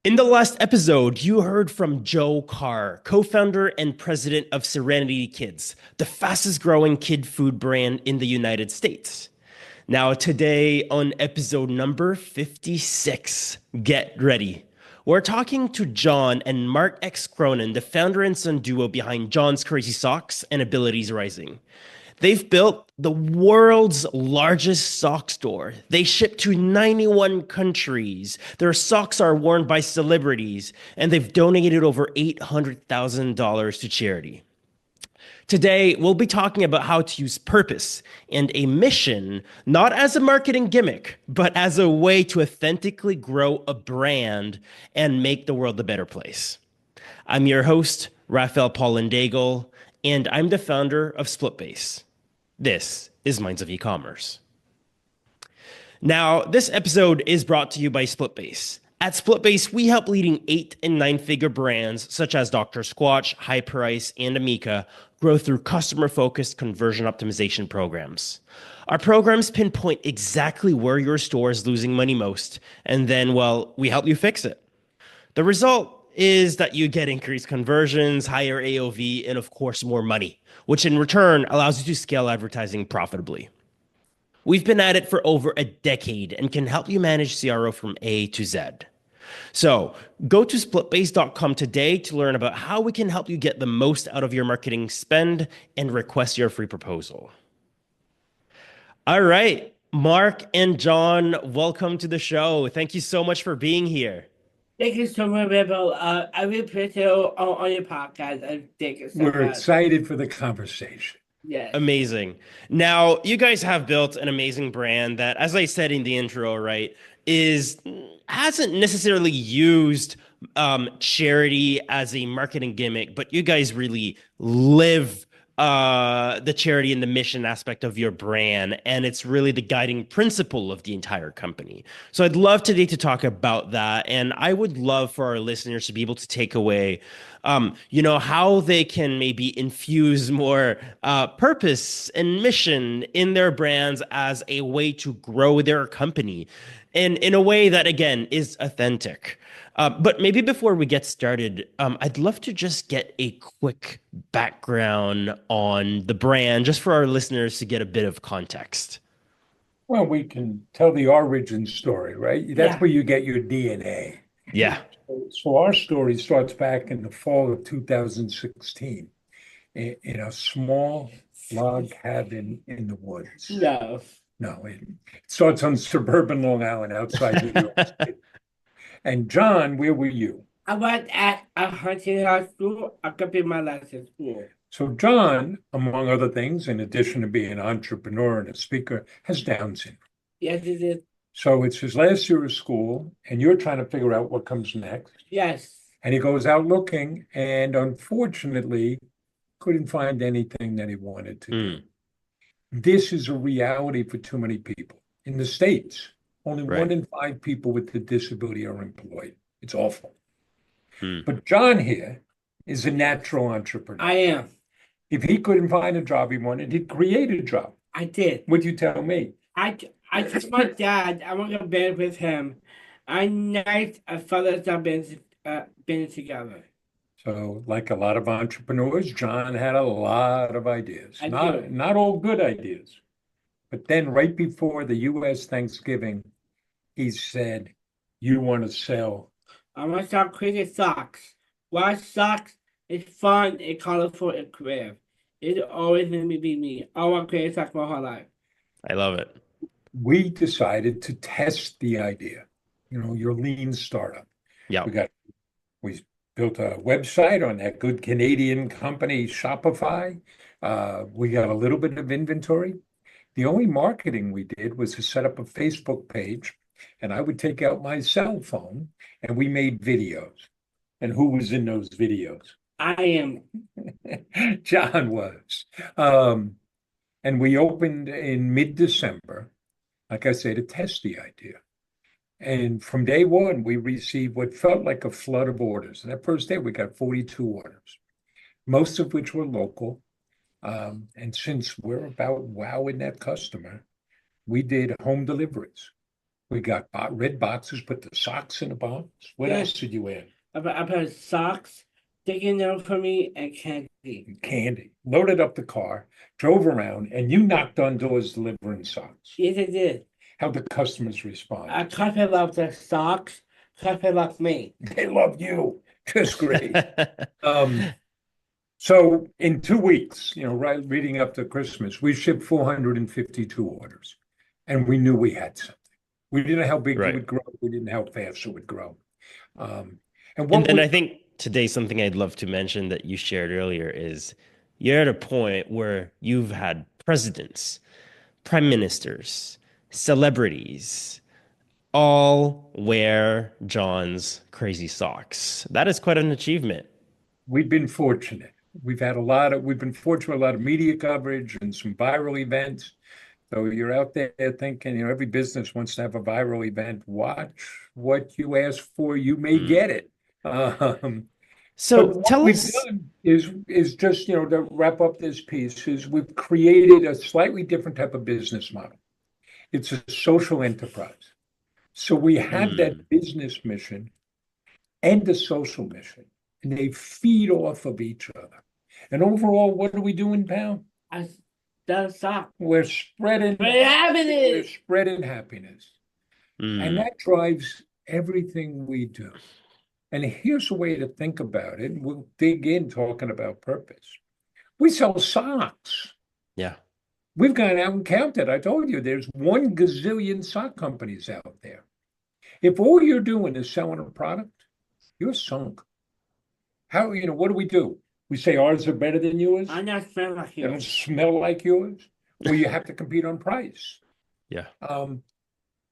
In the last episode, you heard from Joe Carr, co-founder and president of Serenity Kids, the fastest growing kid food brand in the United States. Now, today on episode number 56, get ready. We're talking to John and Mark X Cronin, the founder and son duo behind John's Crazy Socks and Abilities Rising. They've built the world's largest sock store. They ship to 91 countries. Their socks are worn by celebrities, and they've donated over $800,000 to charity. Today, we'll be talking about how to use purpose and a mission not as a marketing gimmick, but as a way to authentically grow a brand and make the world a better place. I'm your host, Raphael Paulin-Daigle, and I'm the founder of SplitBase. This is Minds of Ecommerce. Now, this episode is brought to you by SplitBase. At SplitBase, we help leading 8 and 9-figure brands such as Dr Squatch, Hyperice, and Amica grow through customer-focused conversion optimization programs. Our programs pinpoint exactly where your store is losing money most, and then, well, we help you fix it. The result is that you get increased conversions, higher AOV, and of course, more money, which in return allows you to scale advertising profitably. We've been at it for over a decade and can help you manage CRO from A to Z. So go to splitbase.com today to learn about how we can help you get the most out of your marketing spend and request your free proposal. All right, Mark and John, welcome to the show. Thank you so much for being here. Thank you so much, Rebel. I really appreciate it on your podcast. I thank you so much. We're excited for the conversation. Yes. Amazing. Now, you guys have built an amazing brand that, as I said in the intro, right, hasn't necessarily used charity as a marketing gimmick, but you guys really live the charity and the mission aspect of your brand, and it's really the guiding principle of the entire company. So I'd love today to talk about that, and I would love for our listeners to be able to take away how they can maybe infuse more purpose and mission in their brands as a way to grow their company and in a way that, again, is authentic. But maybe before we get started, I'd love to just get a quick background on the brand, just for our listeners to get a bit of context. Well, we can tell the origin story, right? That's where you get your DNA. Yeah. So our story starts back in the fall of 2016 in a small log cabin in the woods. No, it starts on suburban Long Island outside New York City. And John, where were you? I was at a hunting high school. I could be my last school. So John, among other things, in addition to being an entrepreneur and a speaker, has Down syndrome. Yes, it is. So it's his last year of school, and you're trying to figure out what comes next. Yes. And he goes out looking, and unfortunately, couldn't find anything that he wanted to do. This is a reality for too many people. In the States, only 1 in 5 people with a disability are employed. It's awful. But John here is a natural entrepreneur. I am. If he couldn't find a job he wanted, he'd create a job. I did. What'd you tell me? I told my dad I want to bed with him. I nice a fellas have been together. So, like a lot of entrepreneurs, John had a lot of ideas. I do. Not all good ideas. But then right before the U.S. Thanksgiving, he said, you want to sell. I want to sell crazy socks. Why socks? It's fun, it's colorful, and creative. It's always going to be me. I want crazy socks my whole life. I love it. We decided to test the idea. Your lean startup. Yeah. We built a website on that good Canadian company, Shopify. We got a little bit of inventory. The only marketing we did was to set up a Facebook page, and I would take out my cell phone, and we made videos. And who was in those videos? I am. John was. And we opened in mid-December, like I say, to test the idea. And from day one, we received what felt like a flood of orders. And that first day, we got 42 orders, most of which were local. And since we're about wowing that customer, we did home deliveries. We got red boxes, put the socks in the box. What Yeah. else did you add? I put socks, taking them for me, and candy. Candy. Loaded up the car, drove around, and you knocked on doors delivering socks. Yes, I did. How'd the customers respond? Customer loved the socks. Customer loved me. They love you. Just great. So in 2 weeks, right, leading up to Christmas, we shipped 452 orders, and we knew we had something. We didn't know how big it would grow. We didn't know how fast it would grow. And then I think today something I'd love to mention that you shared earlier is you're at a point where you've had presidents, prime ministers, celebrities all wear John's crazy socks. That is quite an achievement. We've been fortunate. We've been fortunate with a lot of media coverage and some viral events. So you're out there thinking, every business wants to have a viral event. Watch what you ask for, you may get it. So tell us. What we've done is just, to wrap up this piece, is we've created a slightly different type of business model. It's a social enterprise. So we have that business mission and the social mission, and they feed off of each other. And overall, what are we doing, pal? We're spreading happiness. We're spreading happiness. And that drives everything we do. And here's a way to think about it. We'll dig in talking about purpose. We sell socks. Yeah. We've gone out and counted. I told you there's 1 gazillion sock companies out there. If all you're doing is selling a product, you're sunk. What do we do? We say ours are better than yours. I don't smell like They don't yours. smell like yours. Well, you have to compete on price. Yeah.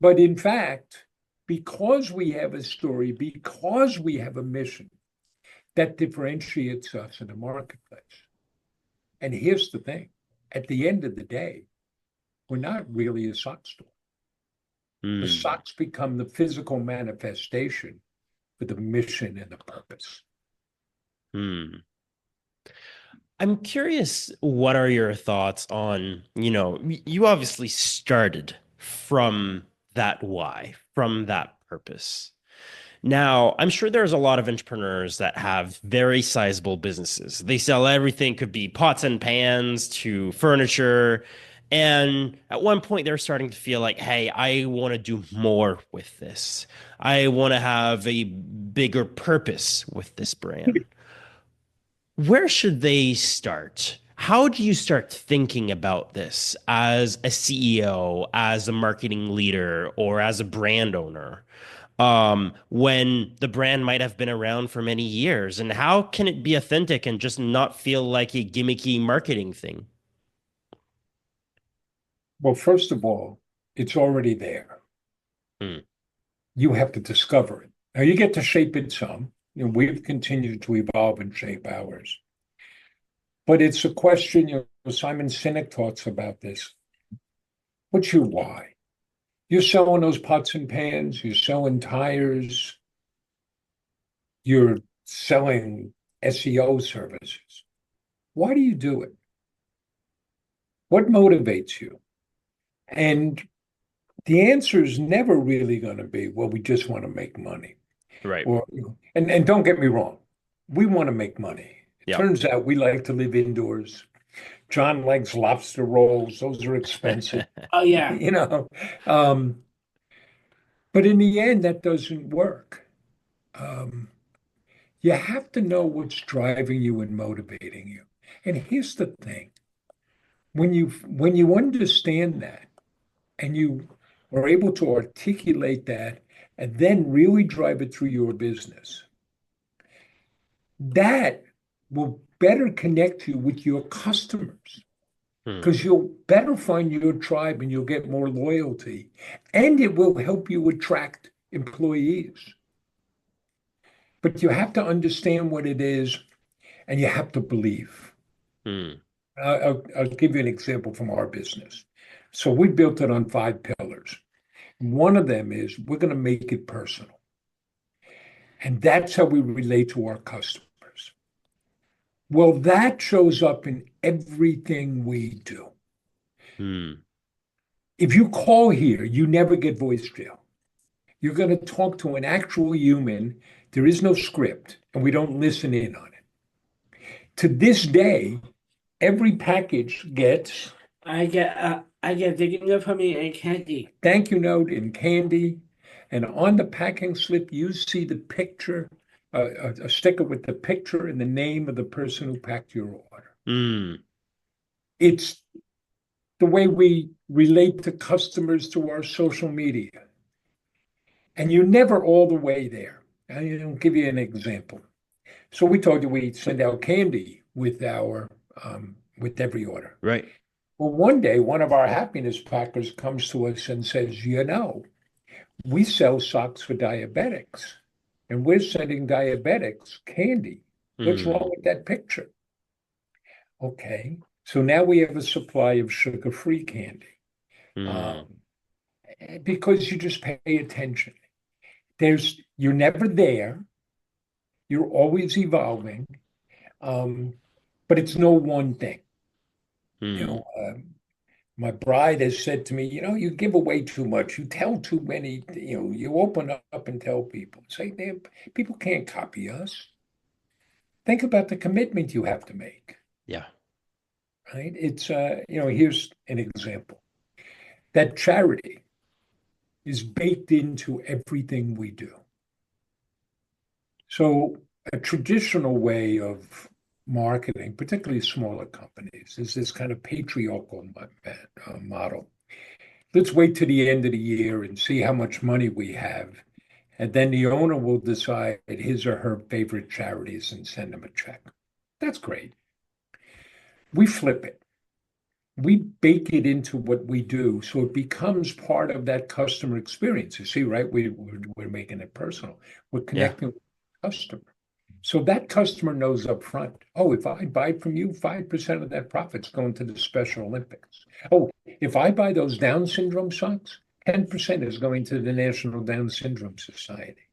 But in fact, because we have a story, because we have a mission, that differentiates us in the marketplace. And here's the thing. At the end of the day, we're not really a sock store. The socks become the physical manifestation for the mission and the purpose. I'm curious, what are your thoughts on, you obviously started from that why, from that purpose. Now, I'm sure there's a lot of entrepreneurs that have very sizable businesses. They sell everything, could be pots and pans to furniture. And at one point, they're starting to feel like, hey, I want to do more with this. I want to have a bigger purpose with this brand. Where should they start? How do you start thinking about this as a CEO, as a marketing leader, or as a brand owner, when the brand might have been around for many years? And how can it be authentic and just not feel like a gimmicky marketing thing? Well, first of all, it's already there. You have to discover it. Now, you get to shape it some. We've continued to evolve and shape ours. But it's a question, Simon Sinek talks about this. What's your why? You're selling those pots and pans, you're selling tires, you're selling SEO services. Why do you do it? What motivates you? And the answer is never really going to be, well, we just want to make money. Right. And don't get me wrong, we want to make money. It Yep. turns out we like to live indoors. John likes lobster rolls. Those are expensive. Oh, yeah. But in the end, that doesn't work. You have to know what's driving you and motivating you. And here's the thing. When you understand that and you are able to articulate that and then really drive it through your business, that will better connect you with your customers, because you'll better find your tribe and you'll get more loyalty, and it will help you attract employees. But you have to understand what it is, and you have to believe. I'll give you an example from our business. So we built it on 5 pillars. One of them is we're going to make it personal. And that's how we relate to our customers. Well, that shows up in everything we do. If you call here, you never get voicemail. You're going to talk to an actual human. There is no script, and we don't listen in on it. To this day, every package gets I get thinking of me and candy. thank you note in candy, and on the packing slip, you see the picture, a sticker with the picture and the name of the person who packed your order. Mm. It's the way we relate to customers through our social media. And you're never all the way there. I'll give you an example. So we told you we send out candy with our with every order. Right. Well, one day, one of our happiness packers comes to us and says, we sell socks for diabetics, and we're sending diabetics candy. What's wrong with that picture? Okay, so now we have a supply of sugar-free candy. Because you just pay attention. You're never there. You're always evolving, but it's no one thing. My bride has said to me, you give away too much. You tell too many, you open up and tell people. Say, people can't copy us. Think about the commitment you have to make. Yeah. Right? It's, here's an example. That charity is baked into everything we do. So a traditional way of marketing, particularly smaller companies, is this kind of patriarchal model. Let's wait to the end of the year and see how much money we have. And then the owner will decide his or her favorite charities and send them a check. That's great. We flip it. We bake it into what we do so it becomes part of that customer experience. You see, right? We're making it personal. We're connecting with the customer. So that customer knows up front, if I buy from you, 5% of that profit's going to the Special Olympics. If I buy those Down syndrome socks, 10% is going to the National Down Syndrome Society.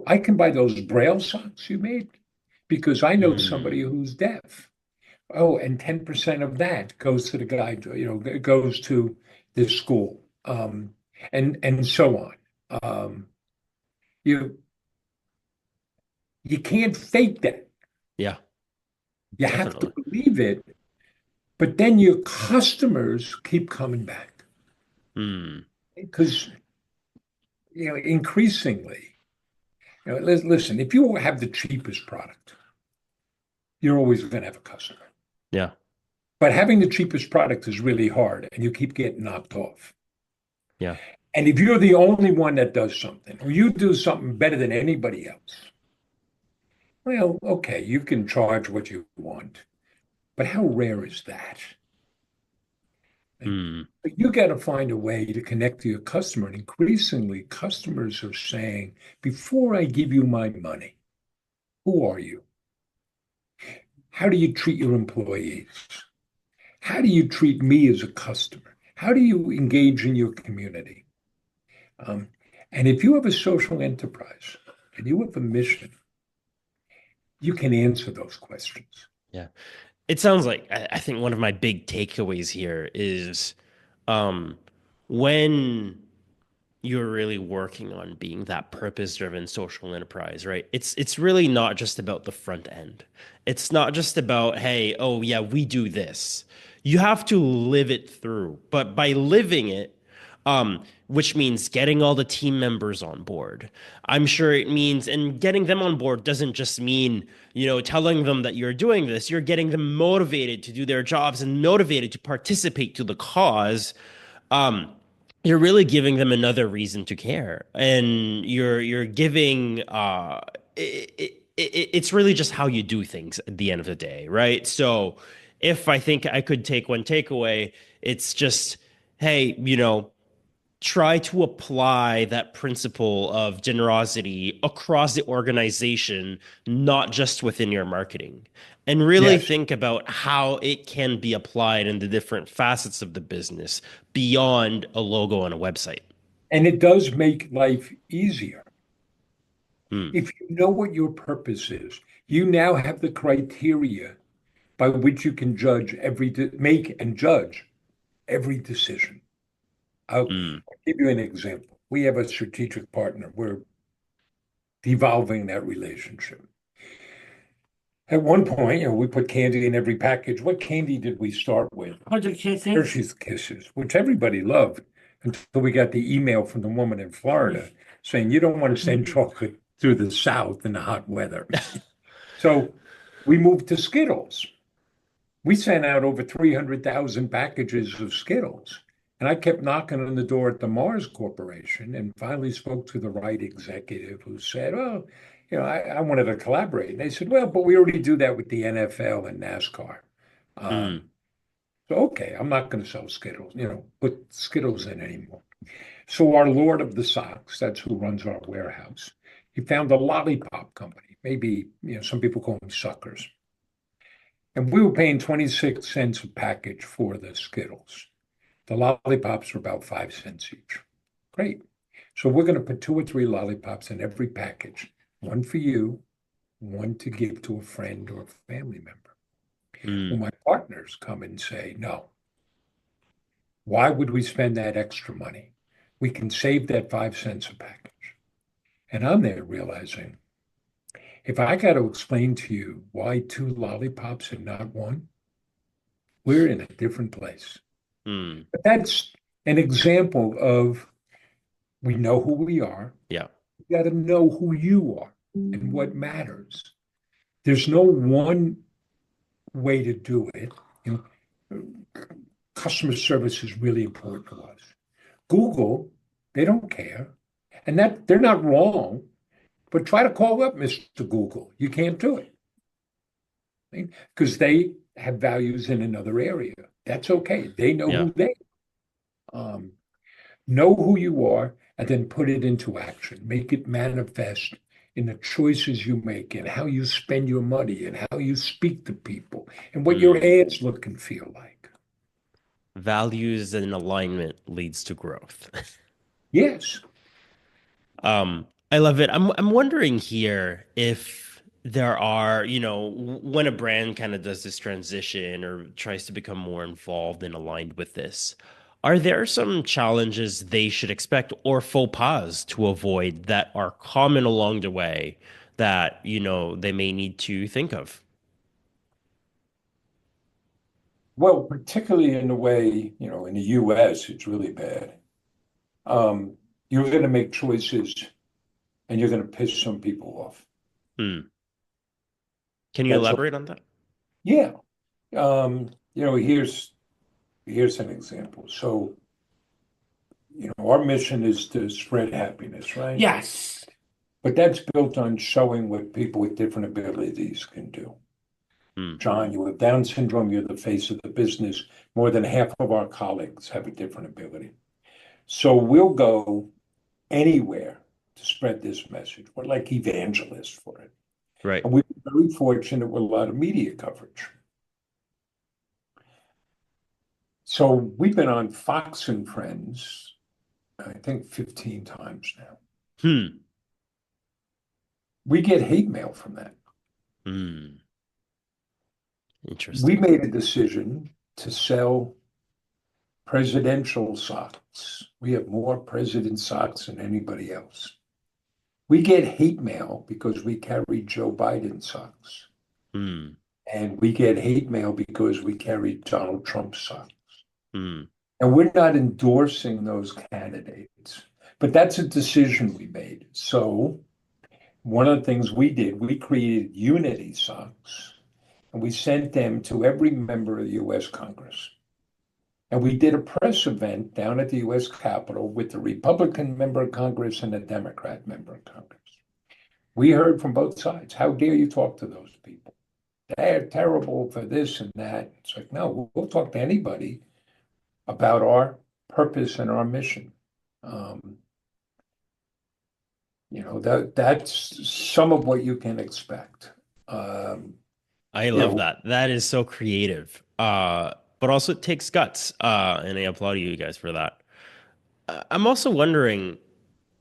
I can buy those Braille socks you made because I know somebody who's deaf. And 10% of that goes to the guy, goes to this school, and so on. You can't fake that. Yeah. You have to believe it, but then your customers keep coming back. Because, increasingly, listen, if you have the cheapest product, you're always going to have a customer. Yeah. But having the cheapest product is really hard, and you keep getting knocked off. Yeah. And if you're the only one that does something, or you do something better than anybody else, well, okay, you can charge what you want, but how rare is that? But you got to find a way to connect to your customer. And increasingly, customers are saying, before I give you my money, who are you? How do you treat your employees? How do you treat me as a customer? How do you engage in your community? And if you have a social enterprise and you have a mission, you can answer those questions. Yeah. It sounds like, I think one of my big takeaways here is when you're really working on being that purpose-driven social enterprise, right? It's really not just about the front end. It's not just about, hey, oh yeah, we do this. You have to live it through. But by living it, which means getting all the team members on board. I'm sure it means, and getting them on board doesn't just mean, telling them that you're doing this. You're getting them motivated to do their jobs and motivated to participate to the cause. You're really giving them another reason to care, and you're giving. It's really just how you do things at the end of the day, right? So, if I think I could take one takeaway, it's just, hey, try to apply that principle of generosity across the organization, not just within your marketing, and really think about how it can be applied in the different facets of the business beyond a logo on a website. And it does make life easier. If you know what your purpose is, you now have the criteria by which you can make and judge every decision. I'll give you an example. we have a strategic partner. We're devolving that relationship. At one point, we put candy in every package. What candy did we start with? Hershey's Kisses, which everybody loved until we got the email from the woman in Florida saying, you don't want to send chocolate through the South in the hot weather. So we moved to Skittles. We sent out over 300,000 packages of Skittles. And I kept knocking on the door at the Mars Corporation and finally spoke to the right executive who said, oh, I wanted to collaborate. And they said, well, but we already do that with the NFL and NASCAR. So, okay, I'm not going to sell Skittles, put Skittles in anymore. So our Lord of the Socks, that's who runs our warehouse, he found a lollipop company. Maybe, some people call them suckers. And we were paying 26 cents a package for the Skittles. The lollipops were about 5 cents each. Great. So we're going to put 2 or 3 lollipops in every package, one for you, one to give to a friend or a family member. Well, my partners come and say, no, why would we spend that extra money? We can save that 5 cents a package. And I'm there realizing, if I got to explain to you why 2 lollipops and not one, we're in a different place. But that's an example of we know who we are. Yeah. You got to know who you are and what matters. There's no one way to do it. Customer service is really important to us. Google, they don't care. And that they're not wrong, but try to call up Mr. Google. You can't do it. Because they have values in another area. That's okay. They know who they are. Know who you are and then put it into action. Make it manifest in the choices you make and how you spend your money and how you speak to people and what your ads look and feel like. Values and alignment leads to growth. Yes. I love it. I'm wondering here if there are, when a brand kind of does this transition or tries to become more involved and aligned with this, are there some challenges they should expect or faux pas to avoid that are common along the way that, they may need to think of? Well, particularly in the way, in the US, it's really bad. You're going to make choices and you're going to piss some people off. Can you elaborate on that? Yeah. Here's an example. So, our mission is to spread happiness, right? Yes. But that's built on showing what people with different abilities can do. John, you have Down syndrome, you're the face of the business. More than half of our colleagues have a different ability. So we'll go anywhere to spread this message. We're like evangelists for it. Right. And we've been very fortunate with a lot of media coverage. So we've been on Fox and Friends, I think 15 times now. We get hate mail from that. Interesting. We made a decision to sell presidential socks. We have more president socks than anybody else. We get hate mail because we carry Joe Biden socks. And we get hate mail because we carry Donald Trump socks. And we're not endorsing those candidates, but that's a decision we made. So one of the things we did, we created unity socks, and we sent them to every member of the U.S. Congress. And we did a press event down at the U.S. Capitol with the Republican member of Congress and the Democrat member of Congress. We heard from both sides. How dare you talk to those people? They're terrible for this and that. It's like, no, we'll talk to anybody about our purpose and our mission. That's some of what you can expect. I love that. That is so creative. But also it takes guts. And I applaud you guys for that. I'm also wondering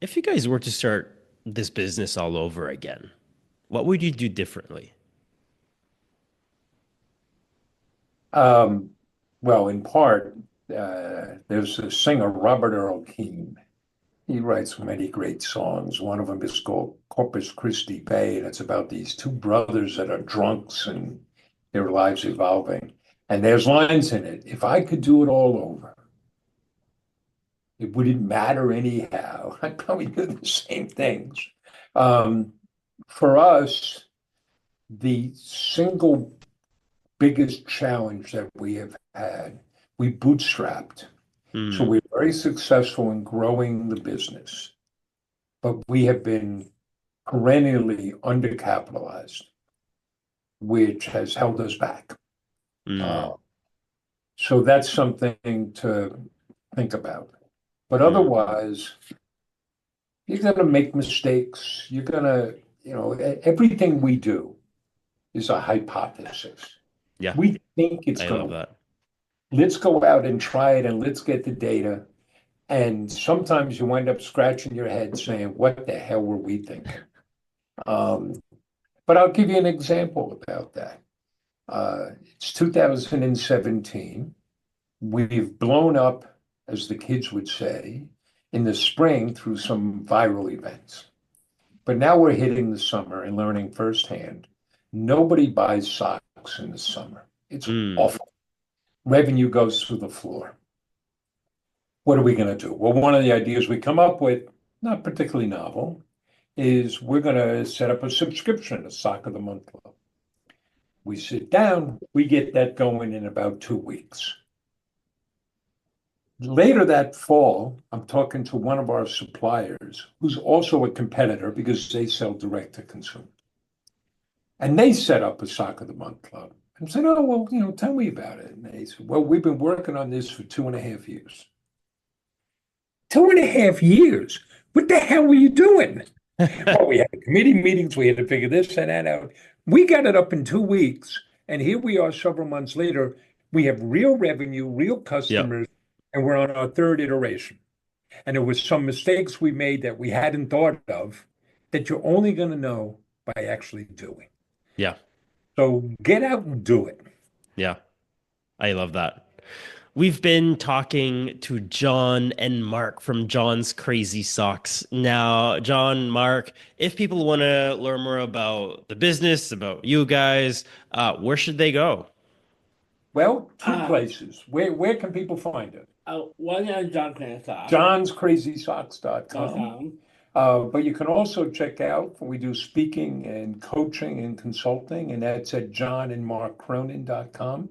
if you guys were to start this business all over again, what would you do differently? Well, in part, there's a singer, Robert Earl Keen. He writes many great songs. One of them is called Corpus Christi Bay, and it's about these two brothers that are drunks and their lives evolving. And there's lines in it. If I could do it all over, it wouldn't matter anyhow. I'd probably do the same things. Um, for us, the single biggest challenge that we have had, we bootstrapped. So we're very successful in growing the business, but we have been perennially undercapitalized, which has held us back. So that's something to think about. But otherwise, you're going to make mistakes. You're going to, everything we do is a hypothesis. Yeah, We think it's I going love to. that. Let's go out and try it and let's get the data. And sometimes you wind up scratching your head saying, what the hell were we thinking? But I'll give you an example about that. It's 2017. We've blown up, as the kids would say, in the spring through some viral events. But now we're hitting the summer and learning firsthand. Nobody buys socks in the summer. It's awful. Revenue goes through the floor. What are we going to do? Well, one of the ideas we come up with, not particularly novel, is we're going to set up a subscription, a Sock of the Month Club. We sit down, we get that going in about 2 weeks. Later that fall, I'm talking to one of our suppliers who's also a competitor because they sell direct to consumer. And they set up a Sock of the Month Club. And I said, oh, well, tell me about it. And they said, well, we've been working on this for 2.5 years. 2.5 years? What the hell were you doing? Well, we had committee meetings, we had to figure this and that out. We got it up in 2 weeks, and here we are several months later. We have real revenue, real customers, and we're on our third iteration. And there was some mistakes we made that we hadn't thought of that you're only going to know by actually doing. Yeah. So get out and do it. Yeah. I love that. We've been talking to John and Mark from John's Crazy Socks. Now, John, Mark, if people want to learn more about the business, about you guys, where should they go? Well, two places. Where can people find it? One is John Crazy Socks. johnscrazysocks.com. But you can also check out, we do speaking and coaching and consulting, and that's at johnandmarkcronin.com.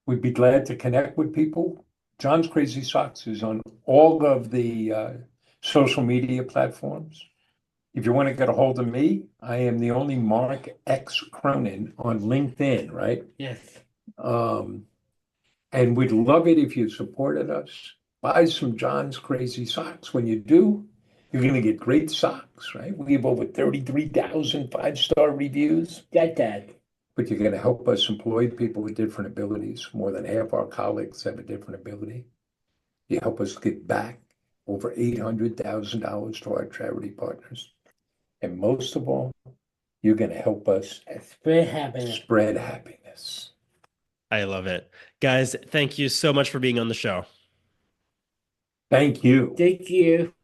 We'd be glad to connect with people. John's Crazy Socks is on all of the social media platforms. If you want to get a hold of me, I am the only Mark X Cronin on LinkedIn, right? Yes. And we'd love it if you supported us. Buy some John's Crazy Socks. When you do, you're going to get great socks, right? We have over 33,000 five-star reviews. Get that. But you're going to help us employ people with different abilities. More than half our colleagues have a different ability. You help us get back over $800,000 to our charity partners. And most of all, you're going to help us spread happiness. Spread happiness. I love it. Guys, thank you so much for being on the show. Thank you. Thank you.